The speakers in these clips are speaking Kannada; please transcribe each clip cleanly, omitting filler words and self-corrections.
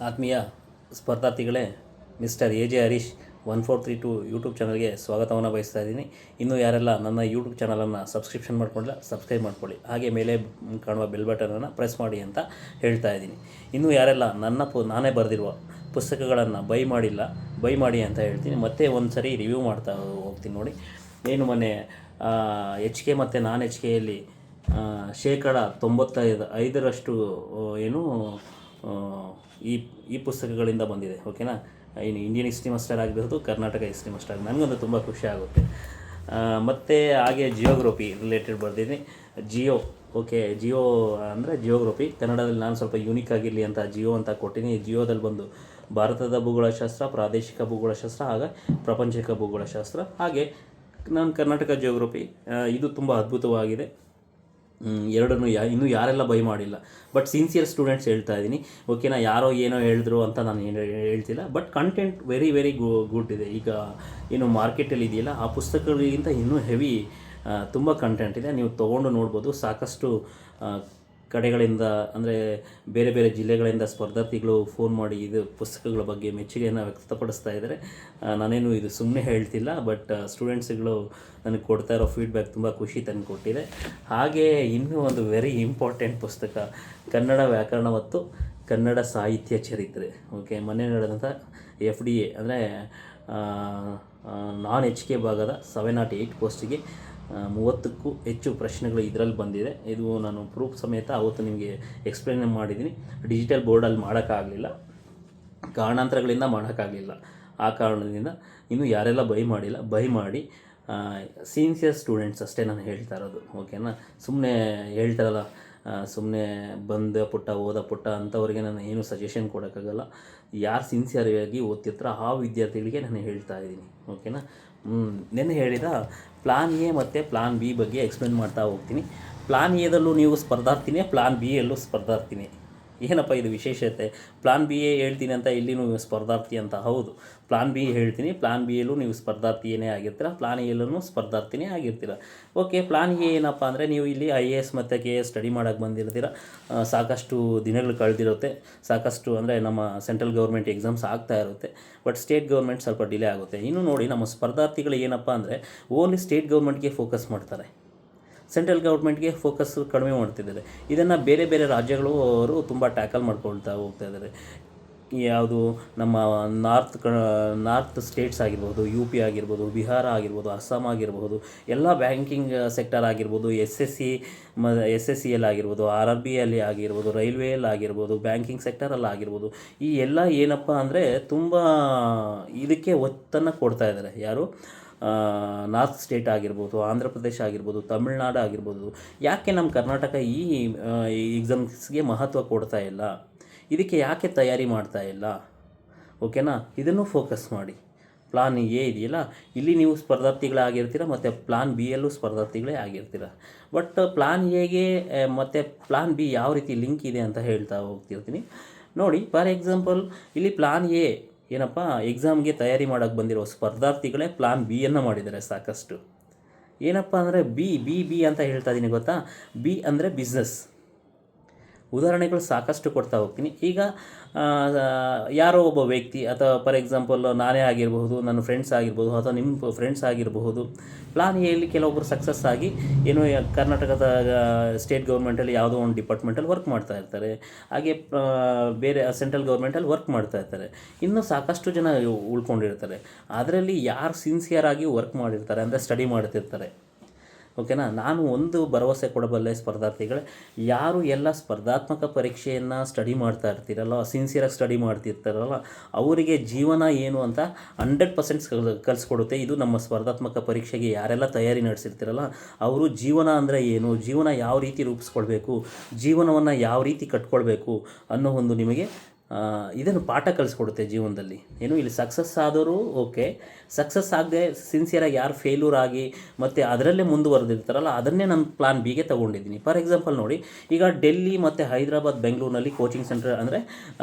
ಆತ್ಮೀಯ ಸ್ಪರ್ಧಾರ್ಥಿಗಳೇ, ಮಿಸ್ಟರ್ ಎ.ಜೆ. ಹರೀಶ್ 1432 ಯೂಟ್ಯೂಬ್ ಚಾನಲ್ಗೆ ಸ್ವಾಗತವನ್ನು ಬಯಸ್ತಾ ಇದ್ದೀನಿ. ಇನ್ನೂ ಯಾರೆಲ್ಲ ನನ್ನ ಯೂಟ್ಯೂಬ್ ಚಾನಲನ್ನು ಸಬ್ಸ್ಕ್ರಿಪ್ಷನ್ ಮಾಡ್ಕೊಂಡಿಲ್ಲ, ಸಬ್ಸ್ಕ್ರೈಬ್ ಮಾಡ್ಕೊಳ್ಳಿ. ಹಾಗೆ ಮೇಲೆ ಕಾಣುವ ಬೆಲ್ ಬಟನನ್ನು ಪ್ರೆಸ್ ಮಾಡಿ ಅಂತ ಹೇಳ್ತಾ ಇದ್ದೀನಿ. ಇನ್ನೂ ಯಾರೆಲ್ಲ ನಾನೇ ಬರೆದಿರುವ ಪುಸ್ತಕಗಳನ್ನು ಬೈ ಮಾಡಿಲ್ಲ, ಬೈ ಮಾಡಿ ಅಂತ ಹೇಳ್ತೀನಿ. ಮತ್ತೆ ಒಂದು ಸರಿ ರಿವ್ಯೂ ಮಾಡ್ತಾ ಹೋಗ್ತೀನಿ. ನೋಡಿ, ಏನು ಮೊನ್ನೆ ಎಚ್ ಕೆ ಮತ್ತು ನಾನ್ ಎಚ್ ಕೆಯಲ್ಲಿ ಶೇಕಡ 95% ಏನು ಈ ಪುಸ್ತಕಗಳಿಂದ ಬಂದಿದೆ. ಓಕೆನಾ? ಇನ್ನು ಇಂಡಿಯನ್ ಹಿಸ್ಟ್ರಿ ಮಾಸ್ಟರ್ ಆಗಿರ್ಬೋದು, ಕರ್ನಾಟಕ ಹಿಸ್ಟ್ರಿ ಮಾಸ್ಟರ್ ನನಗಂತೂ ತುಂಬ ಖುಷಿ ಆಗುತ್ತೆ. ಮತ್ತು ಹಾಗೆ ಜಿಯೋಗ್ರಫಿ ರಿಲೇಟೆಡ್ ಬರ್ದಿದ್ದೀನಿ. ಜಿಯೋ ಅಂದರೆ ಜಿಯೋಗ್ರಫಿ ಕನ್ನಡದಲ್ಲಿ ನಾನು ಸ್ವಲ್ಪ ಯೂನಿಕ್ ಆಗಿರಲಿ ಅಂತ ಜಿಯೋ ಅಂತ ಕೊಟ್ಟಿನಿ. ಜಿಯೋದಲ್ಲಿ ಬಂದು ಭಾರತದ ಭೂಗೋಳಶಾಸ್ತ್ರ, ಪ್ರಾದೇಶಿಕ ಭೂಗೋಳಶಾಸ್ತ್ರ, ಹಾಗೆ ಪ್ರಪಂಚಿಕ ಭೂಗೋಳಶಾಸ್ತ್ರ. ಹಾಗೆ ನಾನು ಕರ್ನಾಟಕ ಜಿಯೋಗ್ರಫಿ, ಇದು ತುಂಬ ಅದ್ಭುತವಾಗಿದೆ. ಎರಡನ್ನೂ ಇನ್ನೂ ಯಾರೆಲ್ಲ ಬೈ ಮಾಡಿಲ್ಲ, ಬಟ್ ಸಿನ್ಸಿಯರ್ ಸ್ಟೂಡೆಂಟ್ಸ್ ಹೇಳ್ತಾ ಇದ್ದೀನಿ. ಓಕೆನಾ? ಯಾರೋ ಏನೋ ಹೇಳಿದ್ರು ಅಂತ ನಾನು ಹೇಳ್ತಿಲ್ಲ, ಬಟ್ ಕಂಟೆಂಟ್ ವೆರಿ ಗುಡ್ ಇದೆ. ಈಗ ಏನು ಮಾರ್ಕೆಟಲ್ಲಿ ಇದೆಯಲ್ಲ, ಆ ಪುಸ್ತಕಗಳಿಗಿಂತ ಇನ್ನೂ ಹೆವಿ ತುಂಬ ಕಂಟೆಂಟ್ ಇದೆ. ನೀವು ತೊಗೊಂಡು ನೋಡ್ಬೋದು. ಸಾಕಷ್ಟು ಕಡೆಗಳಿಂದ, ಅಂದರೆ ಬೇರೆ ಬೇರೆ ಜಿಲ್ಲೆಗಳಿಂದ ಸ್ಪರ್ಧಾರ್ಥಿಗಳು ಫೋನ್ ಮಾಡಿ ಇದು ಪುಸ್ತಕಗಳ ಬಗ್ಗೆ ಮೆಚ್ಚುಗೆಯನ್ನು ವ್ಯಕ್ತಪಡಿಸ್ತಾ ಇದ್ದಾರೆ. ನಾನೇನು ಇದು ಸುಮ್ಮನೆ ಹೇಳ್ತಿಲ್ಲ, ಬಟ್ ಸ್ಟೂಡೆಂಟ್ಸ್ಗಳು ನನಗೆ ಕೊಡ್ತಾ ಇರೋ ಫೀಡ್ಬ್ಯಾಕ್ ತುಂಬ ಖುಷಿ ತಂದು ಕೊಟ್ಟಿದೆ. ಹಾಗೆ ಇನ್ನೂ ಒಂದು ವೆರಿ ಇಂಪಾರ್ಟೆಂಟ್ ಪುಸ್ತಕ, ಕನ್ನಡ ವ್ಯಾಕರಣ ಮತ್ತು ಕನ್ನಡ ಸಾಹಿತ್ಯ ಚರಿತ್ರೆ. ಓಕೆ, ಮೊನ್ನೆ ನಡೆದಂಥ FDA ಅಂದರೆ ನಾನ್ ಎಚ್ ಕೆ ಭಾಗದ 708 ಪೋಸ್ಟಿಗೆ 30ಕ್ಕೂ ಹೆಚ್ಚು ಪ್ರಶ್ನೆಗಳು ಇದರಲ್ಲಿ ಬಂದಿದೆ. ಇದು ನಾನು ಪ್ರೂಫ್ ಸಮೇತ ಅವತ್ತು ನಿಮಗೆ ಎಕ್ಸ್ಪ್ಲೇನ್ ಮಾಡಿದ್ದೀನಿ. ಡಿಜಿಟಲ್ ಬೋರ್ಡಲ್ಲಿ ಮಾಡೋಕ್ಕಾಗಲಿಲ್ಲ, ಕಾರಣಾಂತರಗಳಿಂದ ಮಾಡೋಕ್ಕಾಗಲಿಲ್ಲ. ಆ ಕಾರಣದಿಂದ ಇನ್ನೂ ಯಾರೆಲ್ಲ ಬೈ ಮಾಡಿಲ್ಲ, ಬೈ ಮಾಡಿ. ಸಿನ್ಸಿಯರ್ ಸ್ಟೂಡೆಂಟ್ಸ್ ಅಷ್ಟೇ ನಾನು ಹೇಳ್ತಾ ಇರೋದು. ಓಕೆನಾ? ಸುಮ್ಮನೆ ಹೇಳ್ತಾರಲ್ಲ, ಸುಮ್ಮನೆ ಬಂದ ಪುಟ್ಟ ಓದ ಪುಟ್ಟ ಅಂಥವ್ರಿಗೆ ನಾನು ಏನು ಸಜೆಷನ್ ಕೊಡೋಕ್ಕಾಗಲ್ಲ. ಯಾರು ಸಿನ್ಸಿಯರಾಗಿ ಓದ್ತಿರ್ತಾರೋ ಆ ವಿದ್ಯಾರ್ಥಿಗಳಿಗೆ ನಾನು ಹೇಳ್ತಾ ಇದ್ದೀನಿ. ಓಕೆನಾ? ನೆನ್ನೆ ಹೇಳಿದ ಪ್ಲಾನ್ ಎ ಮತ್ತು ಪ್ಲಾನ್ ಬಿ ಬಗ್ಗೆ ಎಕ್ಸ್ಪ್ಲೇನ್ ಮಾಡ್ತಾ ಹೋಗ್ತೀನಿ. ಪ್ಲಾನ್ ಎದಲ್ಲೂ ನೀವು ಸ್ಪರ್ಧಾರ್ಥಿನೇ, ಪ್ಲಾನ್ ಬಿ ಯಲ್ಲೂ ಸ್ಪರ್ಧಾರ್ಥಿನೇ. ಏನಪ್ಪ ಇದು ವಿಶೇಷತೆ? ಪ್ಲಾನ್ ಬಿ ಎ ಹೇಳ್ತೀನಿ ಅಂತ ಇಲ್ಲಿ ನೀವು ಸ್ಪರ್ಧಾರ್ಥಿ ಅಂತ? ಹೌದು, ಪ್ಲಾನ್ ಬಿ ಹೇಳ್ತೀನಿ. ಪ್ಲಾನ್ ಬಿ ಯಲ್ಲೂ ನೀವು ಸ್ಪರ್ಧಾರ್ಥಿಯೇ ಆಗಿರ್ತೀರ, ಪ್ಲಾನ್ ಎಲ್ಲೂ ಸ್ಪರ್ಧಾರ್ಥಿನೇ ಆಗಿರ್ತೀರ. ಓಕೆ, ಪ್ಲಾನ್ ಎ ಏನಪ್ಪ ಅಂದರೆ, ನೀವು ಇಲ್ಲಿ IAS ಮತ್ತು KS ಸ್ಟಡಿ ಮಾಡೋಕ್ಕೆ ಬಂದಿರ್ತೀರ. ಸಾಕಷ್ಟು ದಿನಗಳು ಕಳೆದಿರುತ್ತೆ. ಸಾಕಷ್ಟು ಅಂದರೆ ನಮ್ಮ ಸೆಂಟ್ರಲ್ ಗೌರ್ಮೆಂಟ್ ಎಕ್ಸಾಮ್ಸ್ ಆಗ್ತಾ ಇರುತ್ತೆ, ಬಟ್ ಸ್ಟೇಟ್ ಗೌರ್ಮೆಂಟ್ ಸ್ವಲ್ಪ ಡಿಲೇ ಆಗುತ್ತೆ. ಇನ್ನು ನೋಡಿ, ನಮ್ಮ ಸ್ಪರ್ಧಾರ್ಥಿಗಳು ಏನಪ್ಪ ಅಂದರೆ ಓನ್ಲಿ ಸ್ಟೇಟ್ ಗೌರ್ಮೆಂಟ್ಗೆ ಫೋಕಸ್ ಮಾಡ್ತಾರೆ, ಸೆಂಟ್ರಲ್ ಗೌರ್ಮೆಂಟ್ಗೆ ಫೋಕಸ್ ಕಡಿಮೆ ಮಾಡ್ತಿದ್ದಾರೆ. ಇದನ್ನು ಬೇರೆ ಬೇರೆ ರಾಜ್ಯಗಳು ಅವರು ತುಂಬ ಟ್ಯಾಕಲ್ ಮಾಡ್ಕೊಳ್ತಾ ಹೋಗ್ತಾ ಇದ್ದಾರೆ. ಯಾವುದು ನಮ್ಮ ನಾರ್ತ್ ಸ್ಟೇಟ್ಸ್ ಆಗಿರ್ಬೋದು, UP ಆಗಿರ್ಬೋದು, ಬಿಹಾರ ಆಗಿರ್ಬೋದು, ಅಸ್ಸಾಂ ಆಗಿರ್ಬೋದು, ಎಲ್ಲ ಬ್ಯಾಂಕಿಂಗ್ ಸೆಕ್ಟರ್ ಆಗಿರ್ಬೋದು, SSCಯಲ್ಲಿ ಆಗಿರ್ಬೋದು, RRBಯಲ್ಲಿ ಆಗಿರ್ಬೋದು, ರೈಲ್ವೆಯಲ್ಲಿ ಆಗಿರ್ಬೋದು, ಬ್ಯಾಂಕಿಂಗ್ ಸೆಕ್ಟರಲ್ಲಿ ಆಗಿರ್ಬೋದು, ಈ ಎಲ್ಲ ಏನಪ್ಪ ಅಂದರೆ ತುಂಬ ಇದಕ್ಕೆ ಒತ್ತನ್ನು ಕೊಡ್ತಾ ಇದ್ದಾರೆ. ಯಾರು? ನಾರ್ತ್ ಸ್ಟೇಟ್ ಆಗಿರ್ಬೋದು, ಆಂಧ್ರ ಪ್ರದೇಶ ಆಗಿರ್ಬೋದು, ತಮಿಳ್ನಾಡು ಆಗಿರ್ಬೋದು. ಯಾಕೆ ನಮ್ಮ ಕರ್ನಾಟಕ ಈ ಎಕ್ಸಾಮ್ಸ್ಗೆ ಮಹತ್ವ ಕೊಡ್ತಾ ಇಲ್ಲ? ಇದಕ್ಕೆ ಯಾಕೆ ತಯಾರಿ ಮಾಡ್ತಾ ಇಲ್ಲ? ಓಕೆನಾ? ಇದನ್ನು ಫೋಕಸ್ ಮಾಡಿ. ಪ್ಲಾನ್ ಎ ಇದೆಯಲ್ಲ, ಇಲ್ಲಿ ನೀವು ಸ್ಪರ್ಧಾರ್ಥಿಗಳಾಗಿರ್ತೀರ, ಮತ್ತು ಪ್ಲಾನ್ ಬಿ ಯಲ್ಲೂ ಸ್ಪರ್ಧಾರ್ಥಿಗಳೇ ಆಗಿರ್ತೀರ. ಬಟ್ ಪ್ಲಾನ್ ಎಗೆ ಮತ್ತು ಪ್ಲಾನ್ ಬಿ ಯಾವ ರೀತಿ ಲಿಂಕ್ ಇದೆ ಅಂತ ಹೇಳ್ತಾ ಹೋಗ್ತಿರ್ತೀನಿ. ನೋಡಿ, ಫಾರ್ ಎಕ್ಸಾಂಪಲ್, ಇಲ್ಲಿ ಪ್ಲಾನ್ ಎ ಏನಪ್ಪ, ಎಕ್ಸಾಮ್ಗೆ ತಯಾರಿ ಮಾಡೋಕ್ಕೆ ಬಂದಿರೋ ಸ್ಪರ್ಧಾರ್ಥಿಗಳೇ ಪ್ಲಾನ್ ಬಿ ಯನ್ನು ಮಾಡಿದ್ದಾರೆ ಸಾಕಷ್ಟು. ಏನಪ್ಪ ಅಂದರೆ ಬಿ ಅಂತ ಹೇಳ್ತಾ ಇದ್ದೀನಿ, ಗೊತ್ತಾ? ಬಿ ಅಂದರೆ ಬಿಸ್ನೆಸ್. ಉದಾಹರಣೆಗಳು ಸಾಕಷ್ಟು ಕೊಡ್ತಾ ಹೋಗ್ತೀನಿ. ಈಗ ಯಾರೋ ಒಬ್ಬ ವ್ಯಕ್ತಿ, ಅಥವಾ ಫಾರ್ ಎಕ್ಸಾಂಪಲ್ ನಾನೇ ಆಗಿರಬಹುದು, ನನ್ನ ಫ್ರೆಂಡ್ಸ್ ಆಗಿರ್ಬೋದು, ಅಥವಾ ನಿಮ್ಮ ಫ್ರೆಂಡ್ಸ್ ಆಗಿರಬಹುದು, ಪ್ಲಾನ್ ಎಲ್ಲಿ ಕೆಲವೊಬ್ಬರು ಸಕ್ಸಸ್ ಆಗಿ ಏನು ಕರ್ನಾಟಕದ ಸ್ಟೇಟ್ ಗೌರ್ಮೆಂಟಲ್ಲಿ ಯಾವುದೋ ಒಂದು ಡಿಪಾರ್ಟ್ಮೆಂಟಲ್ಲಿ ವರ್ಕ್ ಮಾಡ್ತಾ ಇರ್ತಾರೆ. ಹಾಗೆ ಬೇರೆ ಸೆಂಟ್ರಲ್ ಗೌರ್ಮೆಂಟಲ್ಲಿ ವರ್ಕ್ ಮಾಡ್ತಾ ಇರ್ತಾರೆ. ಇನ್ನೂ ಸಾಕಷ್ಟು ಜನ ಉಳ್ಕೊಂಡಿರ್ತಾರೆ. ಅದರಲ್ಲಿ ಯಾರು ಸಿನ್ಸಿಯರ್ ಆಗಿ ವರ್ಕ್ ಮಾಡಿರ್ತಾರೆ ಅಂದರೆ ಸ್ಟಡಿ ಮಾಡ್ತಿರ್ತಾರೆ. ಓಕೆನಾ? ನಾನು ಒಂದು ಭರವಸೆ ಕೊಡಬಲ್ಲೆ ಸ್ಪರ್ಧಾರ್ಥಿಗಳೇ, ಯಾರು ಎಲ್ಲ ಸ್ಪರ್ಧಾತ್ಮಕ ಪರೀಕ್ಷೆಯನ್ನು ಸ್ಟಡಿ ಮಾಡ್ತಾ ಇರ್ತೀರಲ್ಲ, ಸಿನ್ಸಿಯರಾಗಿ ಸ್ಟಡಿ ಮಾಡ್ತಿರ್ತಾರಲ್ಲ, ಅವರಿಗೆ ಜೀವನ ಏನು ಅಂತ 100% ಕಲಿಸ್ಕೊಡುತ್ತೆ. ಇದು ನಮ್ಮ ಸ್ಪರ್ಧಾತ್ಮಕ ಪರೀಕ್ಷೆಗೆ ಯಾರೆಲ್ಲ ತಯಾರಿ ನಡೆಸಿರ್ತೀರಲ್ಲ, ಅವರು ಜೀವನ ಅಂದರೆ ಏನು, ಜೀವನ ಯಾವ ರೀತಿ ರೂಪಿಸ್ಕೊಳ್ಬೇಕು, ಜೀವನವನ್ನು ಯಾವ ರೀತಿ ಕಟ್ಕೊಳ್ಬೇಕು ಅನ್ನೋ ಒಂದು ನಿಮಗೆ ಇದನ್ನು ಪಾಠ ಕಲಿಸ್ಕೊಡುತ್ತೆ ಜೀವನದಲ್ಲಿ. ಏನು ಇಲ್ಲಿ ಸಕ್ಸಸ್ ಆದವರು ಓಕೆ, ಸಕ್ಸಸ್ ಆಗದೆ ಸಿನ್ಸಿಯರಾಗಿ ಯಾರು ಫೇಲ್ಯೂರ್ ಆಗಿ ಮತ್ತು ಅದರಲ್ಲೇ ಮುಂದುವರೆದಿರ್ತಾರಲ್ಲ, ಅದನ್ನೇ ನಾನು ಪ್ಲಾನ್ ಬಿಗೆ ತೊಗೊಂಡಿದ್ದೀನಿ. ಫಾರ್ ಎಕ್ಸಾಂಪಲ್ ನೋಡಿ, ಈಗ ಡೆಲ್ಲಿ ಮತ್ತು ಹೈದರಾಬಾದ್, ಬೆಂಗಳೂರಿನಲ್ಲಿ ಕೋಚಿಂಗ್ ಸೆಂಟರ್ ಅಂದರೆ